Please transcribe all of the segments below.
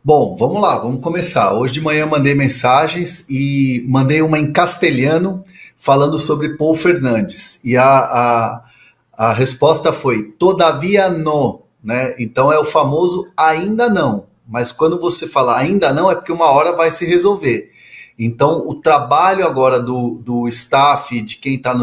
Bom, vamos lá, vamos começar. Hoje de manhã mandei mensagens e mandei uma em castelhano falando sobre Paul Fernandes. A resposta foi todavia não, né? Então é o famoso ainda não. Mas quando você fala ainda não, é porque uma hora vai se resolver. Então o trabalho agora do staff, de quem está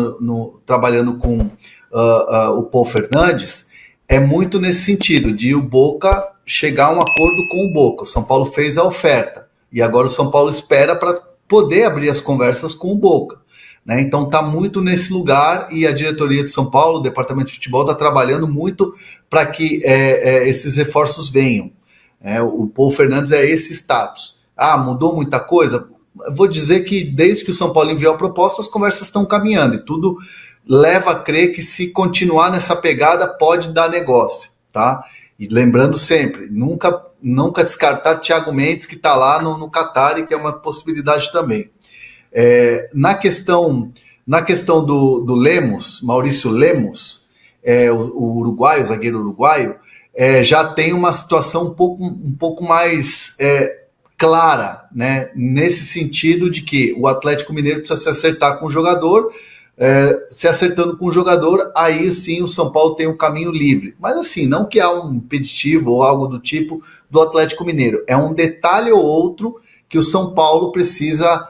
trabalhando com o Paul Fernandes, é muito nesse sentido, de o Boca chegar a um acordo com o Boca. O São Paulo fez a oferta e agora o São Paulo espera para poder abrir as conversas com o Boca. Né? Então está muito nesse lugar e a diretoria do São Paulo, o departamento de futebol, está trabalhando muito para que esses reforços venham. O Paul Fernandes é esse status. Ah, mudou muita coisa? Vou dizer que desde que o São Paulo enviou a proposta, as conversas estão caminhando e tudo leva a crer que se continuar nessa pegada pode dar negócio, tá? E lembrando sempre, nunca descartar Thiago Mendes, que está lá no Catar e que é uma possibilidade também. Na questão do Lemos, Maurício Lemos, o uruguaio, o zagueiro uruguaio, já tem uma situação um pouco mais clara, né? Nesse sentido de que o Atlético Mineiro precisa se acertar com o jogador, se acertando com o jogador, aí sim o São Paulo tem um caminho livre. Mas assim, não que há um impeditivo ou algo do tipo do Atlético Mineiro. É um detalhe ou outro que o São Paulo precisa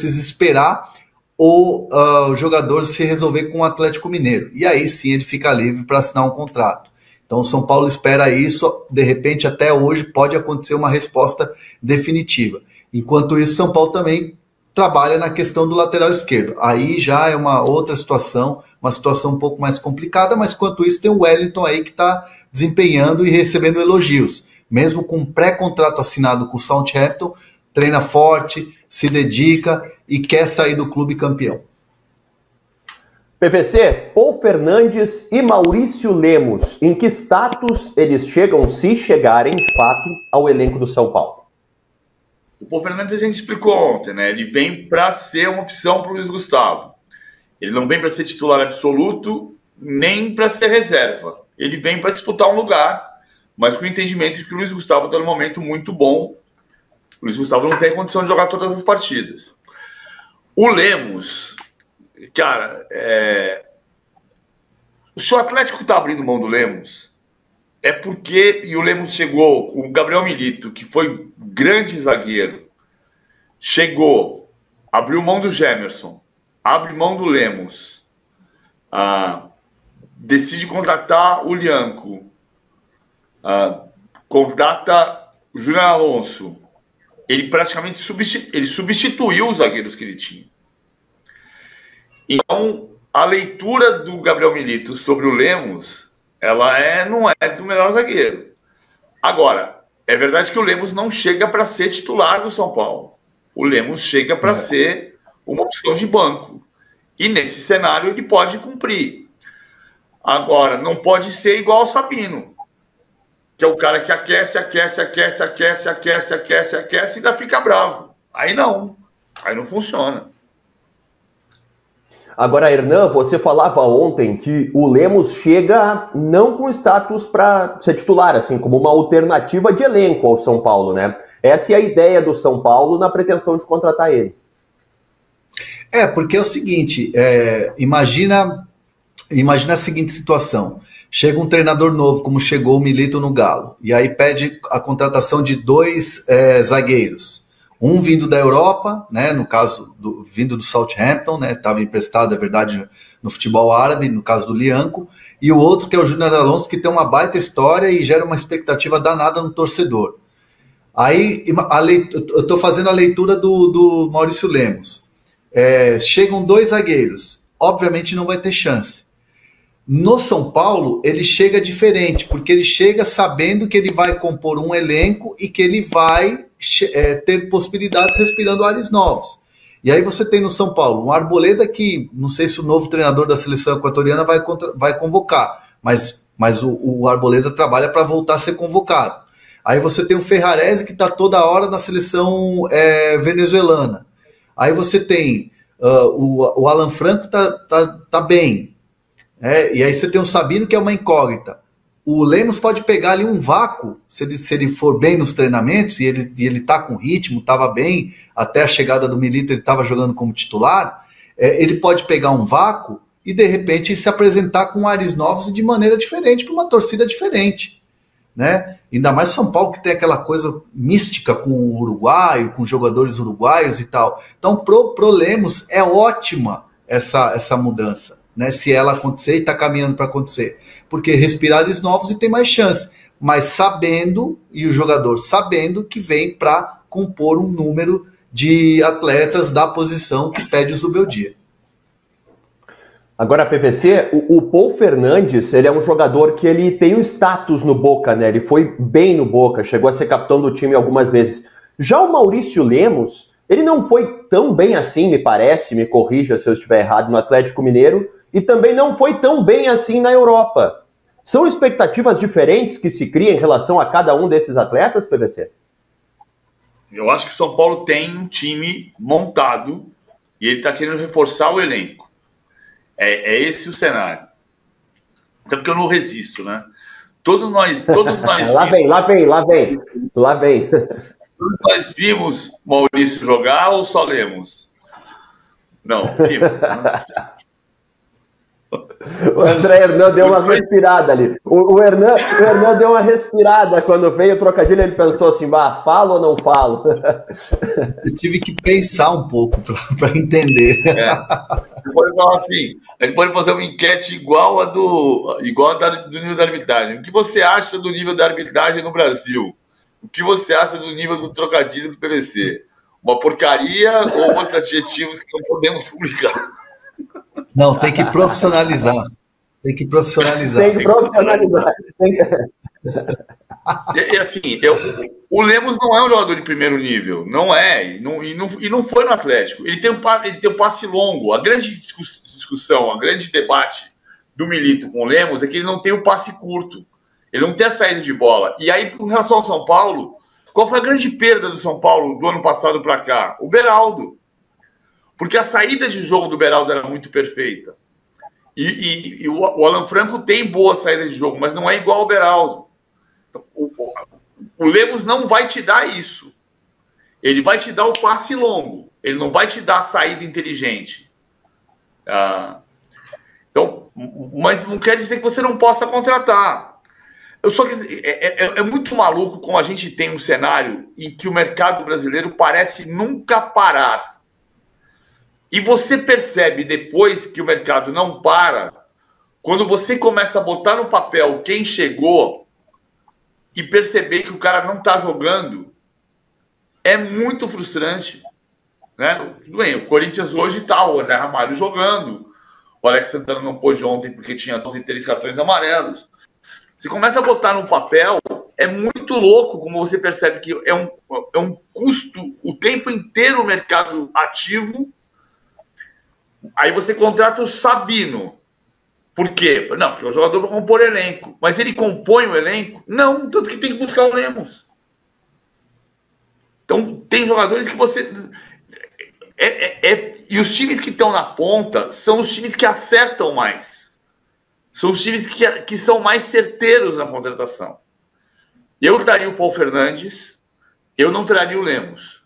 esperar o jogador se resolver com o Atlético Mineiro. E aí sim ele fica livre para assinar um contrato. Então o São Paulo espera isso, de repente até hoje pode acontecer uma resposta definitiva. Enquanto isso, o São Paulo também trabalha na questão do lateral esquerdo. Aí já é uma outra situação, uma situação um pouco mais complicada, mas enquanto isso tem o Wellington aí que está desempenhando e recebendo elogios. Mesmo com um pré-contrato assinado com o Southampton, treina forte, se dedica e quer sair do clube campeão. PVC, Paul Fernandes e Maurício Lemos, em que status eles chegam, se chegarem de fato, ao elenco do São Paulo? O Paul Fernandes a gente explicou ontem, né? Ele vem para ser uma opção para o Luiz Gustavo. Ele não vem para ser titular absoluto, nem para ser reserva. Ele vem para disputar um lugar, mas com o entendimento de que o Luiz Gustavo está num momento muito bom. O Luiz Gustavo não tem condição de jogar todas as partidas. O Lemos, cara, se o Atlético está abrindo mão do Lemos, é porque, e o Lemos chegou com o Gabriel Milito, que foi grande zagueiro, chegou, abriu mão do Gemerson, abre mão do Lemos, decide contratar o Lianco, contrata o Júnior Alonso. Ele praticamente substituiu os zagueiros que ele tinha. Então, a leitura do Gabriel Milito sobre o Lemos, ela não é do melhor zagueiro. Agora, é verdade que o Lemos não chega para ser titular do São Paulo. O Lemos chega para ser uma opção de banco. E nesse cenário ele pode cumprir. Agora, não pode ser igual ao Sabino, que é o cara que aquece e ainda fica bravo. Aí não funciona. Agora, Hernan, você falava ontem que o Lemos chega não com status para ser titular, assim, como uma alternativa de elenco ao São Paulo, né? Essa é a ideia do São Paulo na pretensão de contratar ele. Porque é o seguinte, imagina a seguinte situação. Chega um treinador novo, como chegou o Milito no Galo, e aí pede a contratação de 2 zagueiros. Um vindo da Europa, né, no caso, vindo do Southampton, né, estava emprestado, é verdade, no futebol árabe, no caso do Lianco, e o outro que é o Júnior Alonso, que tem uma baita história e gera uma expectativa danada no torcedor. Aí, eu estou fazendo a leitura do Maurício Lemos. Chegam 2 zagueiros, obviamente não vai ter chance. No São Paulo, ele chega diferente, porque ele chega sabendo que ele vai compor um elenco e que ele vai ter possibilidades respirando ares novos. E aí você tem no São Paulo um Arboleda que, não sei se o novo treinador da seleção equatoriana vai convocar, mas o Arboleda trabalha para voltar a ser convocado. Aí você tem o Ferrarese que está toda hora na seleção venezuelana. Aí você tem o Alan Franco tá bem. E aí você tem o Sabino, que é uma incógnita. o Lemos pode pegar ali um vácuo, se ele for bem nos treinamentos, e ele tá com ritmo, estava bem, até a chegada do Milito ele estava jogando como titular, ele pode pegar um vácuo e de repente se apresentar com ares novos e de maneira diferente, para uma torcida diferente, né? Ainda mais São Paulo, que tem aquela coisa mística com o uruguaio, com jogadores uruguaios e tal. Então pro Lemos é ótima essa mudança, né? Se ela acontecer, e está caminhando para acontecer, porque respirar ares novos e tem mais chance, mas sabendo, e o jogador sabendo que vem para compor um número de atletas da posição que pede o Zubeldia. Agora, PVC, o Paul Fernandes, ele é um jogador que ele tem um status no Boca, né? Ele foi bem no Boca, chegou a ser capitão do time algumas vezes. Já o Maurício Lemos, ele não foi tão bem assim, me parece, me corrija se eu estiver errado, no Atlético Mineiro, e também não foi tão bem assim na Europa. São expectativas diferentes que se criam em relação a cada um desses atletas, PVC? Eu acho que o São Paulo tem um time montado e ele está querendo reforçar o elenco. É esse o cenário. Até porque eu não resisto, né? Todos nós lá vem. Todos nós vimos Maurício jogar ou só lemos? Não, vimos. Né? O André Hernan deu uma respirada ali. O Hernan deu uma respirada quando veio o trocadilho, ele pensou assim, falo ou não falo? Eu tive que pensar um pouco para entender. Ele pode falar assim, ele pode fazer uma enquete igual a do nível da arbitragem. O que você acha do nível da arbitragem no Brasil? O que você acha do nível do trocadilho do PVC? Uma porcaria ou outros adjetivos que não podemos publicar? Não, tem que profissionalizar. E assim, o Lemos não é um jogador de primeiro nível. Não é. E não foi no Atlético. Ele tem um passe longo. A grande discussão, o grande debate do Milito com o Lemos é que ele não tem o passe curto. Ele não tem a saída de bola. E aí, com relação ao São Paulo, qual foi a grande perda do São Paulo do ano passado para cá? O Beraldo. Porque a saída de jogo do Beraldo era muito perfeita. E o Alan Franco tem boa saída de jogo, mas não é igual ao Beraldo. Então, o Lemos não vai te dar isso. Ele vai te dar o passe longo. Ele não vai te dar a saída inteligente. Então, mas não quer dizer que você não possa contratar. É muito maluco como a gente tem um cenário em que o mercado brasileiro parece nunca parar. E você percebe depois que o mercado não para, quando você começa a botar no papel quem chegou e perceber que o cara não está jogando, é muito frustrante. Né? Tudo bem, o Corinthians hoje está, o André Ramalho jogando, o Alex Santana não pôde ontem porque tinha 3 cartões amarelos. Você começa a botar no papel, é muito louco como você percebe que é um custo o tempo inteiro o mercado ativo. Aí você contrata o Sabino. Por quê? Não, porque o jogador vai compor elenco. Mas ele compõe o elenco? Não, tanto que tem que buscar o Lemos. Então, tem jogadores que você... E os times que estão na ponta são os times que acertam mais. São os times que são mais certeiros na contratação. Eu daria o Paul Fernandes, eu não traria o Lemos.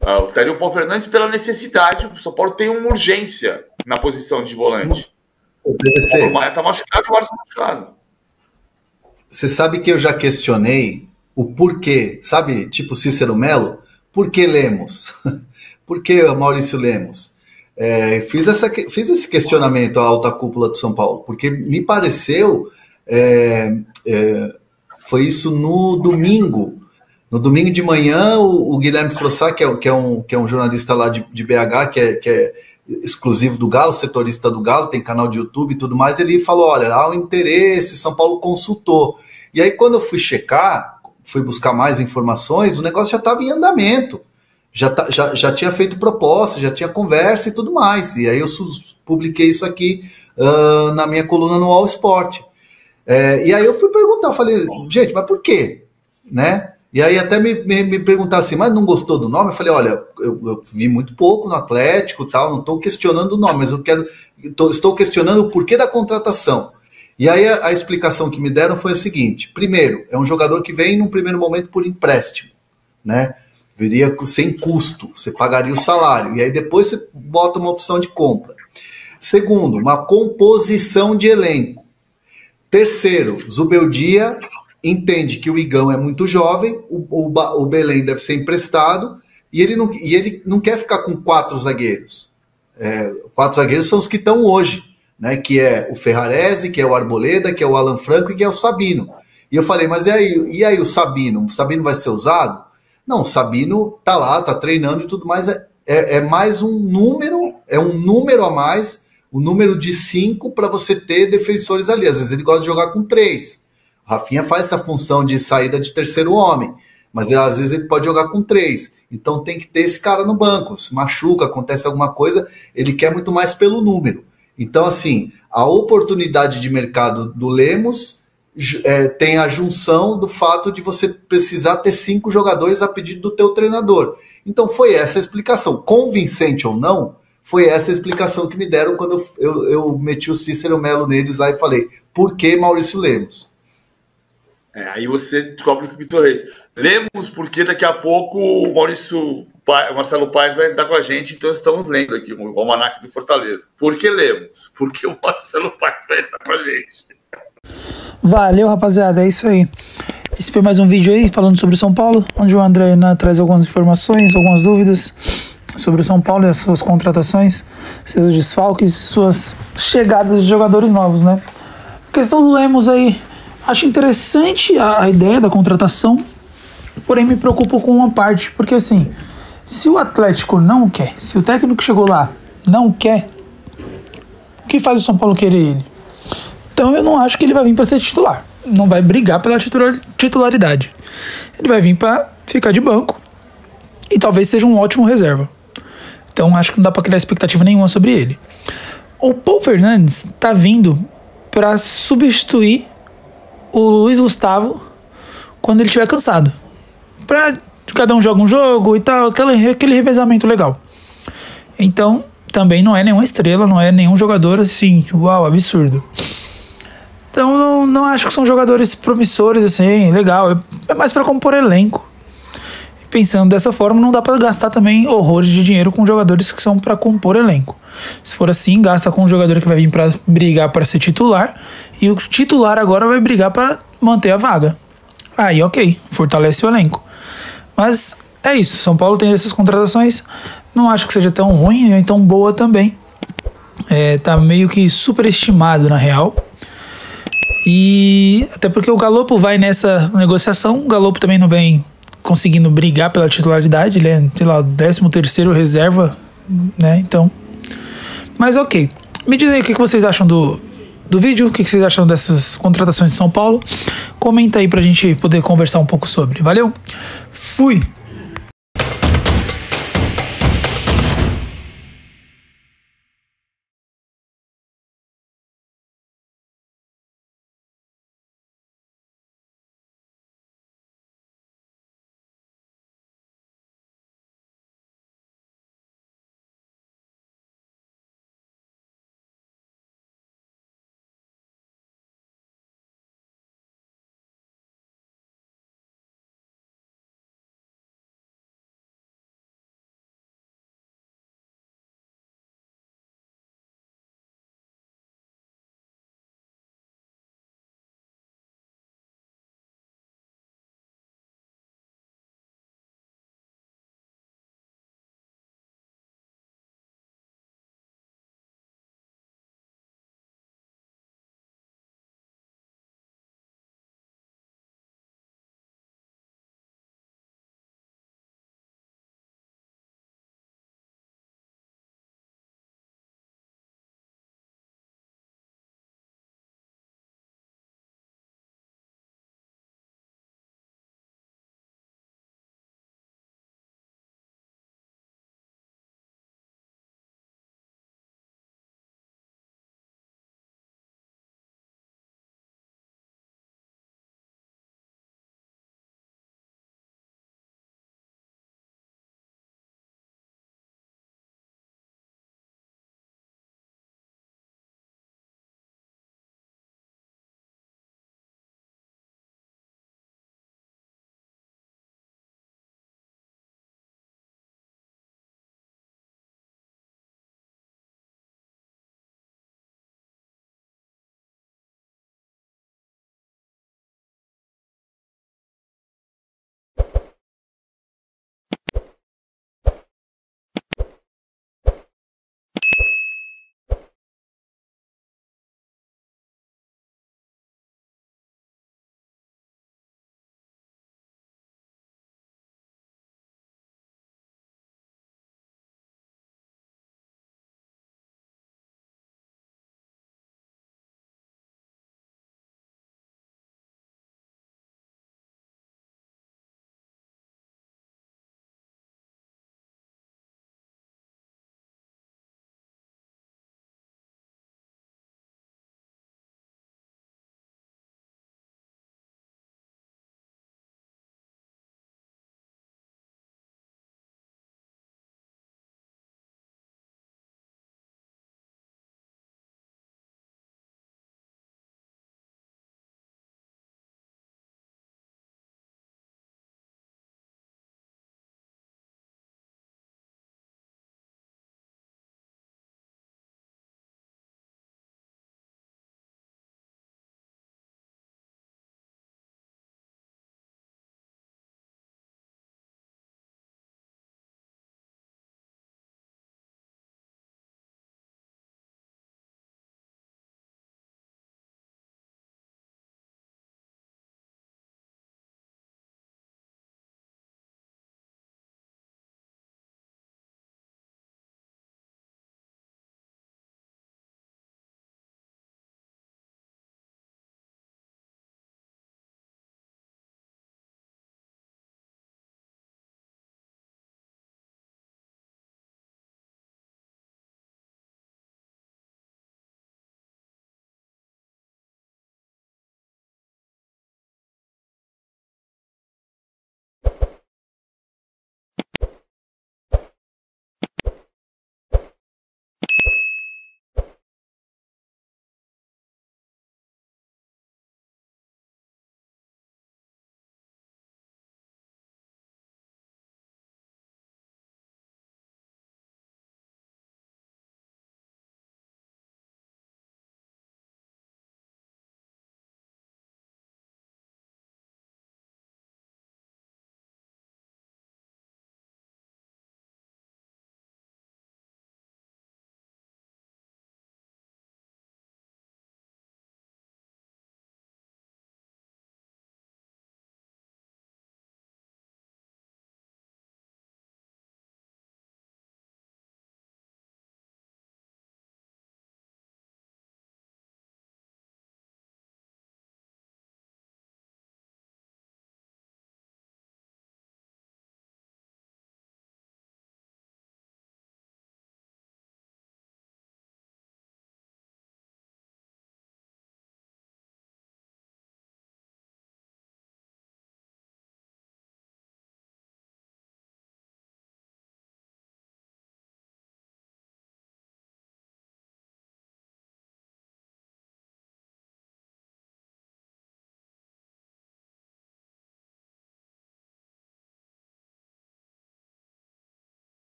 Eu teria o Paul Fernandes pela necessidade. O São Paulo tem uma urgência na posição de volante. O Maia está machucado, agora está machucado. Você sabe que eu já questionei o porquê, sabe? Tipo Cícero Melo, por que Lemos? Por que Maurício Lemos? Fiz esse questionamento à alta cúpula do São Paulo, porque me pareceu, foi isso no domingo. No domingo de manhã, o Guilherme Frossat, que é um jornalista lá de BH, que é exclusivo do Galo, setorista do Galo, tem canal de YouTube e tudo mais, ele falou, olha, há um interesse, São Paulo consultou. E aí, quando eu fui checar, fui buscar mais informações, o negócio já estava em andamento. Já tinha feito proposta, já tinha conversa e tudo mais. E aí eu publiquei isso aqui na minha coluna no All Sport. E aí eu fui perguntar, falei, gente, mas por quê? Né? E aí até me perguntaram assim, mas não gostou do nome? Eu falei, olha, eu vi muito pouco no Atlético, tal, não estou questionando o nome, mas estou questionando o porquê da contratação. E aí a explicação que me deram foi a seguinte: primeiro, é um jogador que vem num primeiro momento por empréstimo, né? Viria sem custo, você pagaria o salário, e aí depois você bota uma opção de compra. Segundo, uma composição de elenco. Terceiro, Zubeldia entende que o Igão é muito jovem, o Belém deve ser emprestado, e ele não quer ficar com 4 zagueiros. 4 zagueiros são os que estão hoje, né? Que é o Ferrarese, que é o Arboleda, que é o Alan Franco e que é o Sabino. E eu falei, mas e aí o Sabino? O Sabino vai ser usado? Não, o Sabino tá lá, tá treinando e tudo mais. É mais um número, é um número a mais, o número de 5 para você ter defensores ali. Às vezes ele gosta de jogar com 3. O Rafinha faz essa função de saída de terceiro homem, mas às vezes ele pode jogar com 3. Então tem que ter esse cara no banco. Se machuca, acontece alguma coisa, ele quer muito mais pelo número. Então, assim, a oportunidade de mercado do Lemos tem a junção do fato de você precisar ter 5 jogadores a pedido do teu treinador. Então foi essa a explicação. Convincente ou não, foi essa a explicação que me deram quando eu meti o Cícero Melo neles lá e falei, por que Maurício Lemos? Aí você descobre que o Vitor Reis. Lemos, porque daqui a pouco o Marcelo Paes vai estar com a gente, então estamos lendo aqui o Almanac do Fortaleza. Por que Lemos? Porque o Marcelo Paes vai estar com a gente. Valeu, rapaziada, é isso aí. Esse foi mais um vídeo aí falando sobre o São Paulo, onde o André traz algumas informações, algumas dúvidas sobre o São Paulo e as suas contratações, seus desfalques, suas chegadas de jogadores novos, né? A questão do Lemos aí, acho interessante a ideia da contratação, porém me preocupo com uma parte, porque assim, se o Atlético não quer, se o técnico que chegou lá não quer, o que faz o São Paulo querer ele? Então eu não acho que ele vai vir para ser titular, não vai brigar pela titularidade, ele vai vir para ficar de banco e talvez seja um ótimo reserva. Então acho que não dá para criar expectativa nenhuma sobre ele. O Paul Fernandes tá vindo para substituir o Luiz Gustavo quando ele estiver cansado, para cada um joga um jogo e tal, aquele revezamento legal. Então também não é nenhuma estrela, não é nenhum jogador assim, uau, absurdo. Então não acho que são jogadores promissores assim, legal, é mais para compor elenco. E pensando dessa forma, não dá para gastar também horrores de dinheiro com jogadores que são para compor elenco. Se for assim, gasta com um jogador que vai vir para brigar para ser titular, e o titular agora vai brigar para manter a vaga. Aí ok, fortalece o elenco. Mas é isso, São Paulo tem essas contratações, não acho que seja tão ruim, nem tão boa também. Tá meio que superestimado na real. E até porque o Galopo vai nessa negociação, o Galopo também não vem conseguindo brigar pela titularidade, ele é, sei lá, o 13º reserva, né, então... Mas ok, me dizem aí o que vocês acham do vídeo, o que vocês acham dessas contratações de São Paulo, comenta aí pra gente poder conversar um pouco sobre, valeu? Fui!